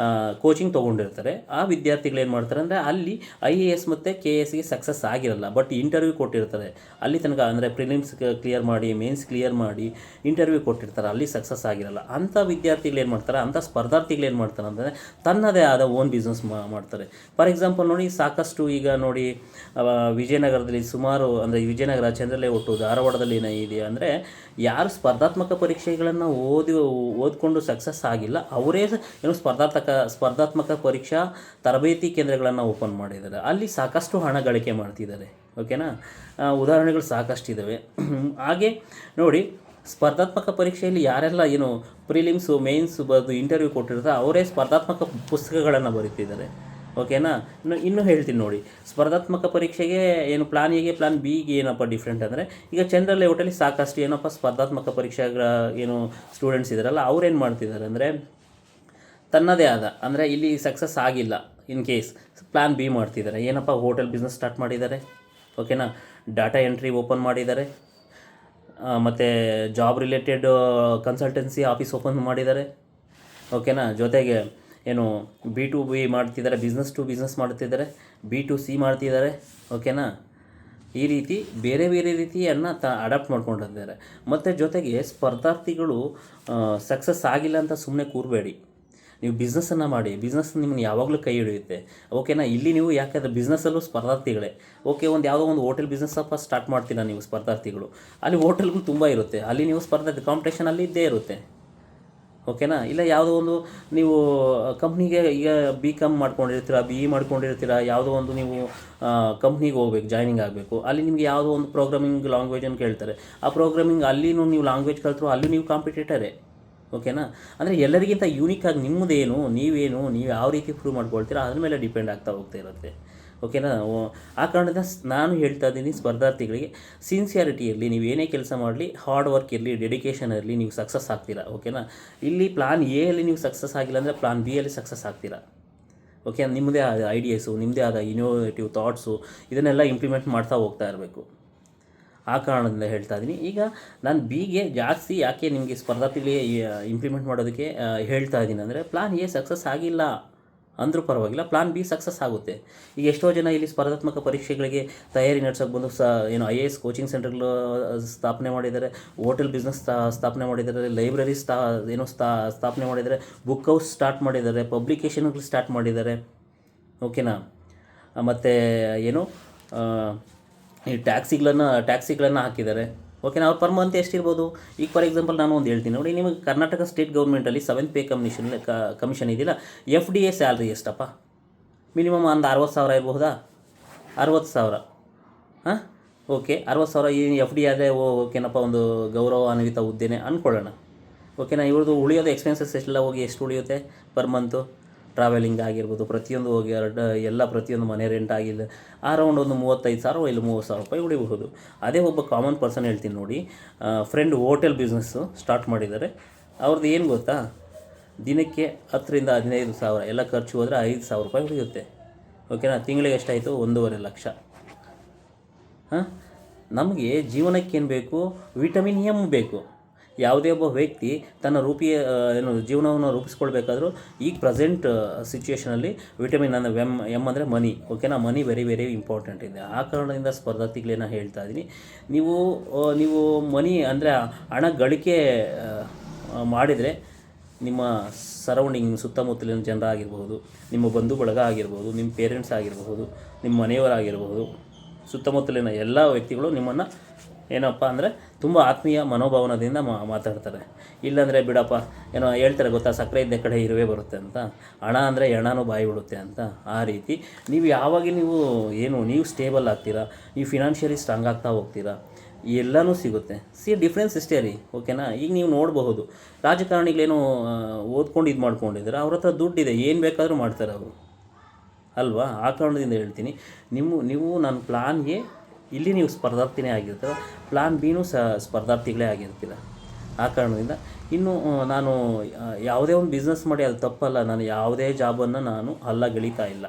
ಕೋಚಿಂಗ್ ತೊಗೊಂಡಿರ್ತಾರೆ. ಆ ವಿದ್ಯಾರ್ಥಿಗಳು ಏನು ಮಾಡ್ತಾರೆ ಅಂದರೆ, ಅಲ್ಲಿ IAS ಮತ್ತು KSಗೆ ಸಕ್ಸಸ್ ಆಗಿರಲ್ಲ, ಬಟ್ ಇಂಟರ್ವ್ಯೂ ಕೊಟ್ಟಿರ್ತಾರೆ. ಅಲ್ಲಿ ತನಕ ಅಂದರೆ ಪ್ರಿಲಿಮ್ಸ್ ಕ್ಲಿಯರ್ ಮಾಡಿ, ಮೇನ್ಸ್ ಕ್ಲಿಯರ್ ಮಾಡಿ ಇಂಟರ್ವ್ಯೂ ಕೊಟ್ಟಿರ್ತಾರೆ, ಅಲ್ಲಿ ಸಕ್ಸಸ್ ಆಗಿರಲ್ಲ. ಅಂಥ ವಿದ್ಯಾರ್ಥಿಗಳು ಏನು ಮಾಡ್ತಾರೆ, ಅಂಥ ಸ್ಪರ್ಧಾರ್ಥಿಗಳು ಏನು ಮಾಡ್ತಾರೆ ಅಂದರೆ ತನ್ನದೇ ಆದ ಓನ್ ಬಿಸ್ನೆಸ್ ಮಾಡ್ತಾರೆ. ಫಾರ್ ಎಕ್ಸಾಂಪಲ್ ನೋಡಿ, ಸಾಕಷ್ಟು ಈಗ ನೋಡಿ ವಿಜಯನಗರದಲ್ಲಿ ಸುಮಾರು ಅಂದರೆ ವಿಜಯನಗರ, ಚಂದ್ರಲೇಔಟು, ಧಾರವಾಡದಲ್ಲಿ ಇದೆ ಅಂದರೆ ಯಾರು ಸ್ಪರ್ಧಾತ್ಮಕ ಪರೀಕ್ಷೆಗಳನ್ನು ಓದ್ಕೊಂಡು ಸಕ್ಸಸ್ ಆಗಿಲ್ಲ ಅವರೇ ಏನು ಸ್ಪರ್ಧಾತ್ಮಕ ಪರೀಕ್ಷಾ ತರಬೇತಿ ಕೇಂದ್ರಗಳನ್ನು ಓಪನ್ ಮಾಡಿದ್ದಾರೆ. ಅಲ್ಲಿ ಸಾಕಷ್ಟು ಹಣ ಗಳಿಕೆ ಮಾಡ್ತಿದ್ದಾರೆ. ಓಕೆನಾ, ಉದಾಹರಣೆಗಳು ಸಾಕಷ್ಟಿದ್ದಾವೆ. ಹಾಗೆ ನೋಡಿ, ಸ್ಪರ್ಧಾತ್ಮಕ ಪರೀಕ್ಷೆಯಲ್ಲಿ ಯಾರೆಲ್ಲ ಏನು ಪ್ರಿಲಿಮ್ಸು ಮೇನ್ಸು ಬರೆದು ಇಂಟರ್ವ್ಯೂ ಕೊಟ್ಟಿರ್ತಾರೆ ಅವರೇ ಸ್ಪರ್ಧಾತ್ಮಕ ಪುಸ್ತಕಗಳನ್ನು ಬರೀತಿದ್ದಾರೆ. ಓಕೆನಾ, ಇನ್ನೂ ಹೇಳ್ತೀನಿ ನೋಡಿ, ಸ್ಪರ್ಧಾತ್ಮಕ ಪರೀಕ್ಷೆಗೆ ಏನು ಪ್ಲಾನ್ ಎಗೆ ಪ್ಲಾನ್ ಬಿಗೆ ಏನಪ್ಪ ಡಿಫ್ರೆಂಟ್ ಅಂದರೆ, ಈಗ ಚಂದ್ರ ಲೇಔಟಲ್ಲಿ ಸಾಕಷ್ಟು ಏನಪ್ಪ ಸ್ಪರ್ಧಾತ್ಮಕ ಪರೀಕ್ಷೆಗಳ ಏನು ಸ್ಟೂಡೆಂಟ್ಸ್ ಇದ್ದಾರಲ್ಲ ಅವ್ರೇನು ಮಾಡ್ತಿದ್ದಾರೆ ಅಂದರೆ ತನ್ನದೇ ಆದ ಅಂದರೆ ಇಲ್ಲಿ ಸಕ್ಸಸ್ ಆಗಿಲ್ಲ ಇನ್ ಕೇಸ್ ಪ್ಲಾನ್ ಬಿ ಮಾಡ್ತಿದ್ದಾರೆ. ಏನಪ್ಪ ಹೋಟೆಲ್ ಬಿಸ್ನೆಸ್ ಸ್ಟಾರ್ಟ್ ಮಾಡಿದ್ದಾರೆ. ಓಕೆನಾ, ಡಾಟಾ ಎಂಟ್ರಿ ಓಪನ್ ಮಾಡಿದ್ದಾರೆ, ಮತ್ತು job related consultancy office open ಮಾಡಿದ್ದಾರೆ. ಓಕೆನಾ, ಜೊತೆಗೆ ಏನು B2B ಮಾಡ್ತಿದ್ದಾರೆ, ಬಿಸ್ನೆಸ್ ಟು ಬಿಸ್ನೆಸ್ ಮಾಡ್ತಿದ್ದಾರೆ, B2C ಮಾಡ್ತಿದ್ದಾರೆ. ಓಕೆನಾ, ಈ ರೀತಿ ಬೇರೆ ಬೇರೆ ರೀತಿಯನ್ನು ಅಡಾಪ್ಟ್ ಮಾಡ್ಕೊಂಡಿದ್ದಾರೆ. ಮತ್ತು ಜೊತೆಗೆ ಸ್ಪರ್ಧಾರ್ಥಿಗಳು ಸಕ್ಸಸ್ ಆಗಿಲ್ಲ ಅಂತ ಸುಮ್ಮನೆ ಕೂರಬೇಡಿ, ನೀವು ಬಿಸ್ನೆಸ್ಸನ್ನು ಮಾಡಿ. ಬಿಸ್ನೆಸ್ ನಿಮ್ಮನ್ನು ಯಾವಾಗಲೂ ಕೈ ಹಿಡಿಯುತ್ತೆ. ಓಕೆನಾ, ಇಲ್ಲಿ ನೀವು ಯಾಕೆಂದರೆ ಬಿಸ್ನೆಸ್ಸಲ್ಲೂ ಸ್ಪರ್ಧಾರ್ಥಿಗಳೇ. ಓಕೆ, ಯಾವುದೋ ಒಂದು ಹೋಟೆಲ್ ಬಿಸ್ನೆಸ್ ಸ್ವಲ್ಪ ಸ್ಟಾರ್ಟ್ ಮಾಡ್ತೀರಾ ನೀವು ಸ್ಪರ್ಧಾರ್ಥಿಗಳು, ಅಲ್ಲಿ ಹೋಟೆಲ್ಗಳು ತುಂಬ ಇರುತ್ತೆ, ಅಲ್ಲಿ ನೀವು ಕಾಂಪಿಟೇಷನ್ ಅಲ್ಲಿ ಇದ್ದೇ ಇರುತ್ತೆ. ಓಕೆನಾ, ಇಲ್ಲ ಯಾವುದೋ ಒಂದು ನೀವು ಕಂಪ್ನಿಗೆ ಈಗ BCom ಮಾಡ್ಕೊಂಡಿರ್ತೀರ, BE ಮಾಡ್ಕೊಂಡಿರ್ತೀರ, ಯಾವುದೋ ಒಂದು ನೀವು ಕಂಪ್ನಿಗೆ ಹೋಗ್ಬೇಕು, ಜಾಯ್ನಿಂಗ್ ಆಗಬೇಕು, ಅಲ್ಲಿ ನಿಮಗೆ ಯಾವುದೋ ಒಂದು ಪ್ರೋಗ್ರಾಮಿಂಗ್ ಲ್ಯಾಂಗ್ವೇಜನ್ನು ಕೇಳ್ತಾರೆ. ಆ ಪ್ರೋಗ್ರಾಮಿಂಗ್ ಅಲ್ಲಿ ನೀವು ಲ್ಯಾಂಗ್ವೇಜ್ ಕಲ್ತರು ಅಲ್ಲಿ ನೀವು ಕಾಂಪಿಟೇಟರೇ. ಓಕೆನಾ, ಅಂದರೆ ಎಲ್ಲರಿಗಿಂತ ಯೂನಿಕಾಗಿ ನಿಮ್ಮದೇನು, ನೀವು ಯಾವ ರೀತಿ ಪ್ರೂವ್ ಮಾಡ್ಕೊಳ್ತೀರಾ ಅದ್ರ ಮೇಲೆ ಡಿಪೆಂಡ್ ಆಗ್ತಾ ಹೋಗ್ತಾ ಇರುತ್ತೆ. ಓಕೆನಾ, ಆ ಕಾರಣದಿಂದ ನಾನು ಹೇಳ್ತಾ ಇದ್ದೀನಿ ಸ್ಪರ್ಧಾರ್ಥಿಗಳಿಗೆ, ಸಿನ್ಸಿಯಾರಿಟಿ ಇರಲಿ, ನೀವು ಏನೇ ಕೆಲಸ ಮಾಡಲಿ, ಹಾರ್ಡ್ ವರ್ಕ್ ಇರಲಿ, ಡೆಡಿಕೇಶನ್ ಇರಲಿ, ನೀವು ಸಕ್ಸಸ್ ಆಗ್ತೀರಾ. ಓಕೆನಾ, ಇಲ್ಲಿ ಪ್ಲಾನ್ ಎ ಅಲ್ಲಿ ನೀವು ಸಕ್ಸಸ್ ಆಗಿಲ್ಲ ಅಂದರೆ ಪ್ಲಾನ್ ಬಿ ಅಲ್ಲಿ ಸಕ್ಸಸ್ ಆಗ್ತೀರಾ. ಓಕೆ, ನಿಮ್ಮದೇ ಆದ ಐಡಿಯಾಸು, ನಿಮ್ಮದೇ ಆದ ಇನೋವೇಟಿವ್ ಥಾಟ್ಸು ಇದನ್ನೆಲ್ಲ ಇಂಪ್ಲಿಮೆಂಟ್ ಮಾಡ್ತಾ ಹೋಗ್ತಾ ಇರಬೇಕು. ಆ ಕಾರಣದಿಂದ ಹೇಳ್ತಾ ಇದ್ದೀನಿ. ಈಗ ನಾನು ಬಿಗೆ ಜಾಸ್ತಿ ಯಾಕೆ ನಿಮಗೆ ಸ್ಪರ್ಧಾರ್ಥಿಗಳಿಗೆ ಇಂಪ್ಲಿಮೆಂಟ್ ಮಾಡೋದಕ್ಕೆ ಹೇಳ್ತಾ ಇದ್ದೀನಿ ಅಂದರೆ, ಪ್ಲಾನ್ ಎ ಸಕ್ಸಸ್ ಆಗಿಲ್ಲ ಅಂದರೂ ಪರವಾಗಿಲ್ಲ, ಪ್ಲಾನ್ ಬಿ ಸಕ್ಸಸ್ ಆಗುತ್ತೆ. ಈಗ ಎಷ್ಟೋ ಜನ ಇಲ್ಲಿ ಸ್ಪರ್ಧಾತ್ಮಕ ಪರೀಕ್ಷೆಗಳಿಗೆ ತಯಾರಿ ನಡೆಸೋಕೆ ಬಂದು ಏನು IAS ಕೋಚಿಂಗ್ ಸೆಂಟರ್ಗಳು ಸ್ಥಾಪನೆ ಮಾಡಿದ್ದಾರೆ, ಹೋಟೆಲ್ ಬಿಸ್ನೆಸ್ ಸ್ಥಾಪನೆ ಮಾಡಿದ್ದಾರೆ, ಲೈಬ್ರರಿ ಸ್ಥಾಪನೆ ಮಾಡಿದ್ದಾರೆ, ಬುಕ್ ಹೌಸ್ ಸ್ಟಾರ್ಟ್ ಮಾಡಿದ್ದಾರೆ, ಪಬ್ಲಿಕೇಷನ್ಗಳು ಸ್ಟಾರ್ಟ್ ಮಾಡಿದ್ದಾರೆ. ಓಕೆನಾ, ಮತ್ತು ಏನು ಈ ಟ್ಯಾಕ್ಸಿಗಳನ್ನು ಹಾಕಿದ್ದಾರೆ. ಓಕೆನಾ, ಅವ್ರ ಪರ್ ಮಂತ್ ಎಷ್ಟಿರ್ಬೋದು. ಈಗ ಫಾರ್ ಎಕ್ಸಾಂಪಲ್ ನಾನು ಒಂದು ಹೇಳ್ತೀನಿ ನೋಡಿ, ನಿಮಗೆ ಕರ್ನಾಟಕ ಸ್ಟೇಟ್ ಗೌರ್ಮೆಂಟಲ್ಲಿ 7th ಪೇ ಕಮಿಷನ್ ಇದೆಯಲ್ಲ, FDA ಸ್ಯಾಲ್ರಿ ಎಷ್ಟಪ್ಪ? ಮಿನಿಮಮ್ ಒಂದು 60,000 ಇರಬಹುದಾ? 60,000. ಹಾಂ, ಓಕೆ, 60,000 ಈ FD ಆದರೆ ಓಕೆನಪ್ಪ, ಒಂದು ಗೌರವಾನ್ವಿತ ಹುದ್ದೆನೇ ಅಂದ್ಕೊಳ್ಳೋಣ. ಓಕೆನಾ, ಇವ್ರದ್ದು ಉಳಿಯೋದು ಎಕ್ಸ್ಪೆನ್ಸಸ್ ಎಲ್ಲ ಹೋಗಿ ಎಷ್ಟು ಉಳಿಯುತ್ತೆ ಪರ್ ಮಂತು? ಟ್ರಾವೆಲಿಂಗ್ ಆಗಿರ್ಬೋದು, ಪ್ರತಿಯೊಂದು ಹೋಗಿ ಎಲ್ಲ ಪ್ರತಿಯೊಂದು ಮನೆ ರೆಂಟ್ ಆಗಿಲ್ಲ ಅರೌಂಡ್ ಒಂದು 35,000 ಇಲ್ಲ 30,000 ರೂಪಾಯಿ ಉಳಿಬಹುದು. ಅದೇ ಒಬ್ಬ ಕಾಮನ್ ಪರ್ಸನ್ ಹೇಳ್ತೀನಿ ನೋಡಿ, ಫ್ರೆಂಡ್ ಹೋಟೆಲ್ ಬಿಸ್ನೆಸ್ಸು ಸ್ಟಾರ್ಟ್ ಮಾಡಿದ್ದಾರೆ. ಅವ್ರದ್ದು ಏನು ಗೊತ್ತಾ, ದಿನಕ್ಕೆ 10,000 ರಿಂದ 15,000 ಎಲ್ಲ ಖರ್ಚು ಹೋದರೆ 5,000 ರೂಪಾಯಿ ಉಳಿಯುತ್ತೆ. ಓಕೆನಾ, ತಿಂಗಳಿಗೆ ಎಷ್ಟಾಯಿತು? 1.5 ಲಕ್ಷ. ಹಾಂ, ನಮಗೆ ಜೀವನಕ್ಕೇನು ಬೇಕು? ವಿಟಮಿನ್ ಎಮ್ ಬೇಕು. ಯಾವುದೇ ಒಬ್ಬ ವ್ಯಕ್ತಿ ತನ್ನ ಜೀವನವನ್ನು ರೂಪಿಸ್ಕೊಳ್ಬೇಕಾದ್ರೂ ಈಗ ಪ್ರೆಸೆಂಟ್ ಸಿಚುವೇಷನಲ್ಲಿ ವಿಟಮಿನ್ ಅಂದರೆ ಎಮ್ ಅಂದರೆ ಮನಿ. ಓಕೆನಾ, ಮನಿ ವೆರಿ ವೆರಿ ಇಂಪಾರ್ಟೆಂಟ್ ಇದೆ. ಆ ಕಾರಣದಿಂದ ಸ್ಪರ್ಧಾರ್ಥಿಗಳೇನ ಹೇಳ್ತಾ ಇದ್ದೀನಿ, ನೀವು ಮನಿ ಅಂದರೆ ಹಣ ಗಳಿಕೆ ಮಾಡಿದರೆ ನಿಮ್ಮ ಸರೌಂಡಿಂಗ್ ಸುತ್ತಮುತ್ತಲಿನ ಜನರಾಗಿರ್ಬೋದು, ನಿಮ್ಮ ಬಂಧು ಬಳಗ ಆಗಿರ್ಬೋದು, ನಿಮ್ಮ ಪೇರೆಂಟ್ಸ್ ಆಗಿರಬಹುದು, ನಿಮ್ಮ ಮನೆಯವರಾಗಿರ್ಬೋದು, ಸುತ್ತಮುತ್ತಲಿನ ಎಲ್ಲ ವ್ಯಕ್ತಿಗಳು ನಿಮ್ಮನ್ನು ಏನಪ್ಪ ಅಂದರೆ ತುಂಬ ಆತ್ಮೀಯ ಮನೋಭಾವನದಿಂದ ಮಾತಾಡ್ತಾರೆ. ಇಲ್ಲಾಂದರೆ ಬಿಡಪ್ಪ, ಏನೋ ಹೇಳ್ತಾರೆ ಗೊತ್ತಾ, ಸಕ್ಕರೆ ಇದ್ದ ಕಡೆ ಇರುವೆ ಬರುತ್ತೆ ಅಂತ, ಹಣ ಅಂದರೆ ಎಣ್ಣನೂ ಬಾಯಿ ಬಿಡುತ್ತೆ ಅಂತ. ಆ ರೀತಿ ನೀವು ಯಾವಾಗ ನೀವು ಸ್ಟೇಬಲ್ ಆಗ್ತೀರಾ, ನೀವು ಫಿನಾನ್ಷಿಯಲಿ ಸ್ಟ್ರಾಂಗ್ ಆಗ್ತಾ ಹೋಗ್ತೀರಾ, ಎಲ್ಲನೂ ಸಿಗುತ್ತೆ. ಡಿಫ್ರೆನ್ಸ್ ಇಷ್ಟೇ ರೀ. ಓಕೆನಾ, ಈಗ ನೀವು ನೋಡಬಹುದು ರಾಜಕಾರಣಿಗಳೇನೋ ಓದ್ಕೊಂಡು ಇದು ಮಾಡ್ಕೊಂಡಿದ್ದಾರೆ, ಅವ್ರ ಹತ್ರ ದುಡ್ಡಿದೆ, ಏನು ಬೇಕಾದರೂ ಮಾಡ್ತಾರೆ ಅವರು ಅಲ್ವಾ. ಆ ಕಾರಣದಿಂದ ಹೇಳ್ತೀನಿ, ನೀವು ನನ್ನ ಪ್ಲಾನ್ ಎ ಇಲ್ಲಿ ನೀವು ಸ್ಪರ್ಧಾರ್ಥಿನೇ ಆಗಿರ್ತೀರ, ಪ್ಲಾನ್ ಬಿನೂ ಸ್ಪರ್ಧಾರ್ಥಿಗಳೇ ಆಗಿರ್ತೀರ. ಆ ಕಾರಣದಿಂದ ಇನ್ನು ನಾನು ಯಾವುದೇ ಒಂದು ಬಿಸ್ನೆಸ್ ಮಾಡಿ ಅದು ತಪ್ಪಲ್ಲ, ನಾನು ಯಾವುದೇ ಜಾಬನ್ನು ನಾನು ಗೆಳೀತಾ ಇಲ್ಲ,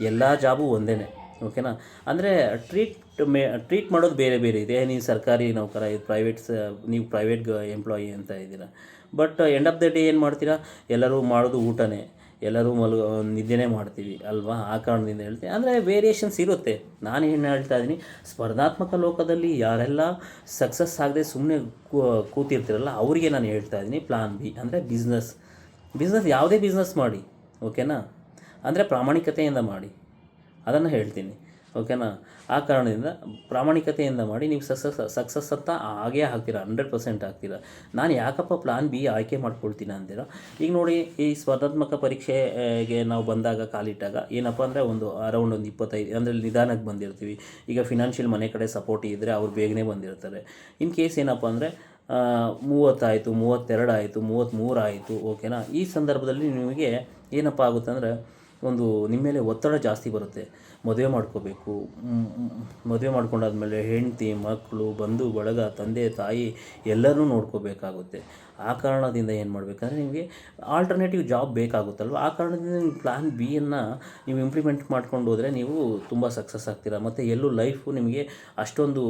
ಎಲ್ಲ ಜಾಬು ಒಂದೇ. ಓಕೆನಾ, ಅಂದರೆ ಟ್ರೀಟ್ ಮಾಡೋದು ಬೇರೆ ಬೇರೆ ಇದೆ. ನೀವು ಸರ್ಕಾರಿ ನೌಕರ, ನೀವು ಪ್ರೈವೇಟ್ ಎಂಪ್ಲಾಯಿ ಅಂತ ಇದ್ದೀರಾ. But end of the day ಏನು ಮಾಡ್ತೀರಾ? ಎಲ್ಲರೂ ಮಾಡೋದು ಊಟನೇ, ಎಲ್ಲರೂ ನಿದ್ದೆನೇ ಮಾಡ್ತೀವಿ ಅಲ್ವಾ. ಆ ಕಾರಣದಿಂದ ಹೇಳ್ತೀನಿ, ಅಂದರೆ ವೇರಿಯೇಷನ್ಸ್ ಇರುತ್ತೆ. ನಾನು ಏನು ಹೇಳ್ತಾ ಇದ್ದೀನಿ, ಸ್ಪರ್ಧಾತ್ಮಕ ಲೋಕದಲ್ಲಿ ಯಾರೆಲ್ಲ ಸಕ್ಸಸ್ ಆಗದೆ ಸುಮ್ಮನೆ ಕೂತಿರ್ತಿರಲ್ಲ ಅವರಿಗೆ ನಾನು ಹೇಳ್ತಾ ಇದ್ದೀನಿ, ಪ್ಲಾನ್ ಬಿ ಅಂದರೆ ಬಿಸ್ನೆಸ್ ಯಾವುದೇ ಬಿಸ್ನೆಸ್ ಮಾಡಿ. ಓಕೆನಾ. ಅಂದರೆ ಪ್ರಾಮಾಣಿಕತೆಯಿಂದ ಮಾಡಿ, ಅದನ್ನು ಹೇಳ್ತೀನಿ. ಓಕೆನಾ. ಆ ಕಾರಣದಿಂದ ಪ್ರಾಮಾಣಿಕತೆಯಿಂದ ಮಾಡಿ ನೀವು ಸಕ್ಸಸ್ ಅಂತ ಆಗೇ ಆಗ್ತೀರಾ, 100% ಆಗ್ತೀರಾ. ನಾನು ಯಾಕಪ್ಪ ಪ್ಲಾನ್ ಬಿ ಆಯ್ಕೆ ಮಾಡ್ಕೊಳ್ತೀನಿ ಅಂತೀರ. ಈಗ ನೋಡಿ, ಈ ಸ್ಪರ್ಧಾತ್ಮಕ ಪರೀಕ್ಷೆಗೆ ನಾವು ಬಂದಾಗ ಕಾಲಿಟ್ಟಾಗ ಏನಪ್ಪ ಅಂದರೆ ಅರೌಂಡ್ ಒಂದು 25 ಅಂದರೆ ನಿಧಾನಕ್ಕೆ ಬಂದಿರ್ತೀವಿ. ಈಗ ಫಿನಾನ್ಷಿಯಲ್ ಮನೆ ಕಡೆ ಸಪೋರ್ಟ್ ಇದ್ದರೆ ಅವ್ರು ಬೇಗನೆ ಬಂದಿರ್ತಾರೆ. ಇನ್ ಕೇಸ್ ಏನಪ್ಪ ಅಂದರೆ 30 ಆಯಿತು, 32 ಆಯಿತು, 33 ಆಯಿತು. ಓಕೆನಾ. ಈ ಸಂದರ್ಭದಲ್ಲಿ ನಿಮಗೆ ಏನಪ್ಪ ಆಗುತ್ತೆ ಅಂದರೆ ನಿಮ್ಮ ಮೇಲೆ ಒತ್ತಡ ಜಾಸ್ತಿ ಬರುತ್ತೆ. ಮದುವೆ ಮಾಡ್ಕೋಬೇಕು, ಮದುವೆ ಮಾಡ್ಕೊಂಡಾದ್ಮೇಲೆ ಹೆಂಡತಿ, ಮಕ್ಕಳು, ಬಂಧು ಬಳಗ, ತಂದೆ ತಾಯಿ ಎಲ್ಲರೂ ನೋಡ್ಕೋಬೇಕಾಗುತ್ತೆ. ಆ ಕಾರಣದಿಂದ ಏನು ಮಾಡಬೇಕಂದ್ರೆ ನಿಮಗೆ ಆಲ್ಟರ್ನೇಟಿವ್ ಜಾಬ್ ಬೇಕಾಗುತ್ತಲ್ವ. ಆ ಕಾರಣದಿಂದ ನೀವು ಪ್ಲ್ಯಾನ್ ಬಿಯನ್ನು ನೀವು ಇಂಪ್ಲಿಮೆಂಟ್ ಮಾಡ್ಕೊಂಡು ಹೋದರೆ ನೀವು ತುಂಬ ಸಕ್ಸಸ್ ಆಗ್ತೀರಾ. ಮತ್ತು ಎಲ್ಲೂ ಲೈಫು ನಿಮಗೆ ಅಷ್ಟೊಂದು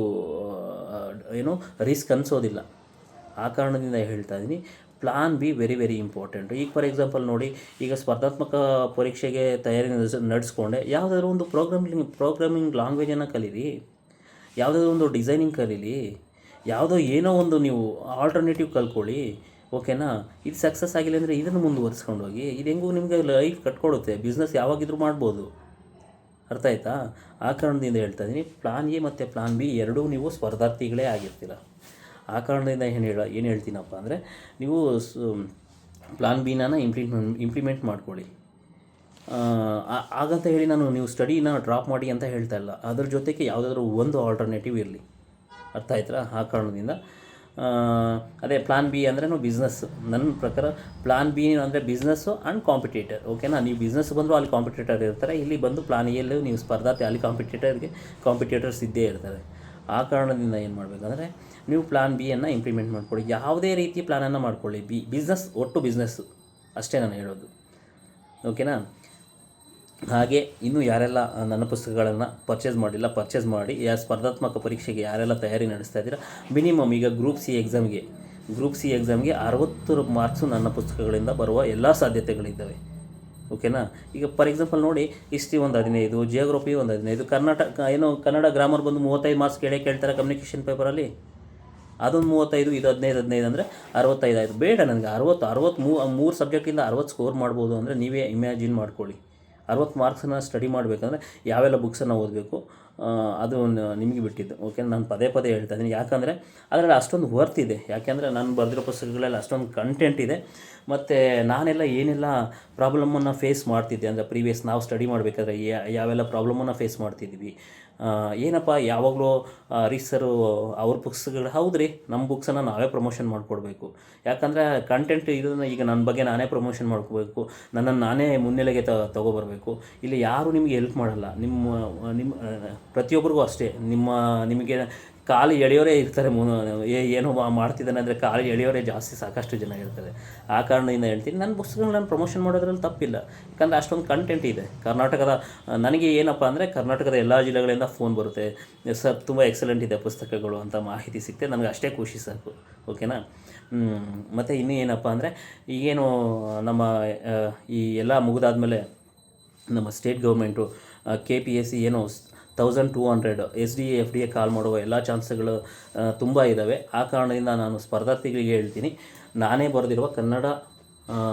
ರಿಸ್ಕ್ ಅನಿಸೋದಿಲ್ಲ. ಆ ಕಾರಣದಿಂದ ಹೇಳ್ತಾ ಇದ್ದೀನಿ, plan be very very important. ಈಗ ಫಾರ್ ಎಕ್ಸಾಂಪಲ್ ನೋಡಿ, ಈಗ ಸ್ಪರ್ಧಾತ್ಮಕ ಪರೀಕ್ಷೆಗೆ ತಯಾರಿ ನಡೆಸ್ಕೊಂಡೆ ಯಾವುದಾದ್ರೂ ಒಂದು ಪ್ರೋಗ್ರಾಮಿಂಗ್ ಲ್ಯಾಂಗ್ವೇಜನ್ನು ಕಲೀರಿ, ಯಾವುದಾದ್ರೂ ಒಂದು ಡಿಸೈನಿಂಗ್ ಕಲೀಲಿ, ಏನೋ ಒಂದು ನೀವು ಆಲ್ಟರ್ನೇಟಿವ್ ಕಲ್ತ್ಕೊಳ್ಳಿ. ಓಕೆನಾ. ಇದು ಸಕ್ಸಸ್ ಆಗಿಲ್ಲ ಅಂದರೆ ಇದನ್ನು ಮುಂದುವರಿಸ್ಕೊಂಡು ಹೋಗಿ. ಇದು ಹೆಂಗೂ ನಿಮಗೆ ಲೈಫ್ ಕಟ್ಕೊಡುತ್ತೆ. ಬಿಸ್ನೆಸ್ ಯಾವಾಗಿದ್ರೂ ಮಾಡ್ಬೋದು. ಅರ್ಥ ಆಯ್ತಾ. ಆ ಕಾರಣದಿಂದ ಹೇಳ್ತಾ ಇದ್ದೀನಿ, ಪ್ಲಾನ್ ಎ ಮತ್ತು ಪ್ಲಾನ್ ಬಿ ಎರಡೂ ನೀವು ಸ್ಪರ್ಧಾರ್ಥಿಗಳೇ ಆಗಿರ್ತೀರ. ಆ ಕಾರಣದಿಂದ ಏನು ಹೇಳ್ತೀನಪ್ಪ ಅಂದರೆ, ನೀವು ಪ್ಲಾನ್ ಬಿನ ಇಂಪ್ಲಿಮೆಂಟ್ ಮಾಡ್ಕೊಳ್ಳಿ. ಹಾಗಂತ ಹೇಳಿ ನೀವು ಸ್ಟಡಿನ ಡ್ರಾಪ್ ಮಾಡಿ ಅಂತ ಹೇಳ್ತಾ ಇಲ್ಲ. ಅದ್ರ ಜೊತೆಗೆ ಯಾವುದಾದ್ರೂ ಒಂದು ಆಲ್ಟರ್ನೇಟಿವ್ ಇರಲಿ. ಅರ್ಥ ಆಯ್ತಾ. ಆ ಕಾರಣದಿಂದ ಅದೇ ಪ್ಲಾನ್ ಬಿ ಅಂದ್ರೂ ಬಿಸ್ನೆಸ್. ನನ್ನ ಪ್ರಕಾರ ಪ್ಲಾನ್ ಬಿ ಅಂದರೆ ಬಿಸ್ನೆಸ್ಸು ಆ್ಯಂಡ್ ಕಾಂಪಿಟೇಟರ್. ಓಕೆನಾ. ನೀವು ಬಿಸ್ನೆಸ್ ಬಂದರೂ ಅಲ್ಲಿ ಕಾಂಪಿಟೇಟರ್ ಇರ್ತಾರೆ, ಇಲ್ಲಿ ಬಂದು ಪ್ಲಾನ್ ಎಲ್ಲಿ ನೀವು ಸ್ಪರ್ಧಾರ್ಥಿ, ಅಲ್ಲಿ ಕಾಂಪಿಟೇಟರ್ಸ್ ಇದ್ದೇ ಇರ್ತಾರೆ. ಆ ಕಾರಣದಿಂದ ಏನು ಮಾಡಬೇಕಂದ್ರೆ ನೀವು ಪ್ಲಾನ್ ಬಿಯನ್ನು ಇಂಪ್ಲಿಮೆಂಟ್ ಮಾಡ್ಕೊಳ್ಳಿ. ಯಾವುದೇ ರೀತಿ ಪ್ಲಾನನ್ನು ಮಾಡ್ಕೊಳ್ಳಿ. ಬಿಸ್ನೆಸ್ ಒಟ್ಟು ಬಿಸ್ನೆಸ್ಸು ಅಷ್ಟೇ ನಾನು ಹೇಳೋದು. ಓಕೆನಾ. ಹಾಗೆ ಇನ್ನೂ ಯಾರೆಲ್ಲ ನನ್ನ ಪುಸ್ತಕಗಳನ್ನು ಪರ್ಚೇಸ್ ಮಾಡಿ. ಸ್ಪರ್ಧಾತ್ಮಕ ಪರೀಕ್ಷೆಗೆ ಯಾರೆಲ್ಲ ತಯಾರಿ ನಡೆಸ್ತಾ ಇದ್ದೀರಾ, ಮಿನಿಮಮ್ ಈಗ ಗ್ರೂಪ್ ಸಿ ಎಕ್ಸಾಮ್ಗೆ 60 ಮಾರ್ಕ್ಸು ನನ್ನ ಪುಸ್ತಕಗಳಿಂದ ಬರುವ ಎಲ್ಲ ಸಾಧ್ಯತೆಗಳಿದ್ದಾವೆ. ಓಕೆನಾ. ಈಗ ಫಾರ್ ಎಕ್ಸಾಂಪಲ್ ನೋಡಿ, ಹಿಸ್ಟ್ರಿ ಒಂದು 15, ಜಿಯೋಗ್ರಫಿ ಒಂದು 15, ಕನ್ನಡ ಗ್ರಾಮರ್ ಬಂದು 35 ಮಾರ್ಕ್ಸ್ ಕೇಳ್ತಾರೆ ಕಮ್ಯುನಿಕೇಷನ್ ಪೇಪರಲ್ಲಿ. ಅದೊಂದು 35, ಇದು 15 ಅಂದರೆ 65 ಆಯಿತು. ಬೇಡ ನನಗೆ 63 ಸಬ್ಜೆಕ್ಟಿಂದ 60 ಸ್ಕೋರ್ ಮಾಡ್ಬೋದು ಅಂದರೆ ನೀವೇ ಇಮ್ಯಾಜಿನ್ ಮಾಡ್ಕೊಳ್ಳಿ. 60 ಮಾರ್ಕ್ಸನ್ನು ಸ್ಟಡಿ ಮಾಡಬೇಕಂದ್ರೆ ಯಾವೆಲ್ಲ ಬುಕ್ಸನ್ನು ಓದಬೇಕು ಅದು ನಿಮಗೆ ಬಿಟ್ಟಿದ್ದು. ಓಕೆ. ನಾನು ಪದೇ ಹೇಳ್ತಾ ಇದ್ದೀನಿ, ಯಾಕಂದರೆ ಅದರಲ್ಲಿ ಅಷ್ಟೊಂದು ವರ್ತ್ ಇದೆ. ಯಾಕೆಂದರೆ ನಾನು ಬರೆದಿರೋ ಪುಸ್ತಕಗಳಲ್ಲಿ ಅಷ್ಟೊಂದು ಕಂಟೆಂಟ್ ಇದೆ. ಮತ್ತು ನಾನೆಲ್ಲ ಏನೆಲ್ಲ ಪ್ರಾಬ್ಲಮನ್ನು ಫೇಸ್ ಮಾಡ್ತಿದ್ದೆ ಅಂದರೆ ಪ್ರೀವಿಯಸ್ ನಾವು ಸ್ಟಡಿ ಮಾಡಬೇಕಾದ್ರೆ ಯಾವೆಲ್ಲ ಪ್ರಾಬ್ಲಮನ್ನು ಫೇಸ್ ಮಾಡ್ತಿದ್ವಿ. ಏನಪ್ಪ ಯಾವಾಗಲೂ ಸರು ಅವ್ರ ಪುಸ್ತಕಗಳು ಹೌದ್ರಿ, ನಮ್ಮ ಬುಕ್ಸನ್ನು ನಾವೇ ಪ್ರಮೋಷನ್ ಮಾಡಿಕೊಡ್ಬೇಕು. ಯಾಕಂದರೆ ಕಂಟೆಂಟ್ ಇದನ್ನು ಈಗ ನನ್ನ ಬಗ್ಗೆ ನಾನೇ ಪ್ರಮೋಷನ್ ಮಾಡ್ಕೋಬೇಕು, ನನ್ನನ್ನು ನಾನೇ ಮುನ್ನೆಲೆಗೆ ತಗೊಬರಬೇಕು. ಇಲ್ಲಿ ಯಾರೂ ನಿಮಗೆ ಹೆಲ್ಪ್ ಮಾಡಲ್ಲ. ನಿಮ್ಮ ಪ್ರತಿಯೊಬ್ಬರಿಗೂ ಅಷ್ಟೇ, ನಿಮಗೆ ಕಾಲು ಎಳೆಯೋರೇ ಇರ್ತಾರೆ. ಏನೋ ಮಾಡ್ತಿದ್ದಾನೆ ಅಂದರೆ ಕಾಲು ಎಳೆಯೋರೇ ಜಾಸ್ತಿ, ಸಾಕಷ್ಟು ಜನ ಇರ್ತಾರೆ. ಆ ಕಾರಣದಿಂದ ಹೇಳ್ತೀನಿ, ನನ್ನ ಪುಸ್ತಕಗಳನ್ನ ನಾನು ಪ್ರಮೋಷನ್ ಮಾಡೋದ್ರಲ್ಲಿ ತಪ್ಪಿಲ್ಲ. ಯಾಕಂದರೆ ಅಷ್ಟೊಂದು ಕಂಟೆಂಟ್ ಇದೆ. ನನಗೆ ಏನಪ್ಪ ಅಂದರೆ ಕರ್ನಾಟಕದ ಎಲ್ಲ ಜಿಲ್ಲೆಗಳಿಂದ ಫೋನ್ ಬರುತ್ತೆ, ಸರ್ ತುಂಬ ಎಕ್ಸಲೆಂಟ್ ಇದೆ ಪುಸ್ತಕಗಳು ಅಂತ ಮಾಹಿತಿ ಸಿಗ್ತದೆ. ನನಗೆ ಅಷ್ಟೇ ಖುಷಿ ಸಾಕು. ಓಕೆನಾ. ಮತ್ತು ಇನ್ನೂ ಏನಪ್ಪ ಅಂದರೆ ಈಗೇನು ನಮ್ಮ ಈ ಎಲ್ಲ ಮುಗಿದಾದ್ಮೇಲೆ ನಮ್ಮ ಸ್ಟೇಟ್ ಗೌರ್ಮೆಂಟು KPSC ಏನೋ 1200 SDA FDA ಕಾಲ್ ಮಾಡುವ ಎಲ್ಲ ಚಾನ್ಸ್ಗಳು ತುಂಬ ಇದ್ದಾವೆ. ಆ ಕಾರಣದಿಂದ ನಾನು ಸ್ಪರ್ಧಾರ್ಥಿಗಳಿಗೆ ಹೇಳ್ತೀನಿ, ನಾನೇ ಬರೆದಿರುವ ಕನ್ನಡ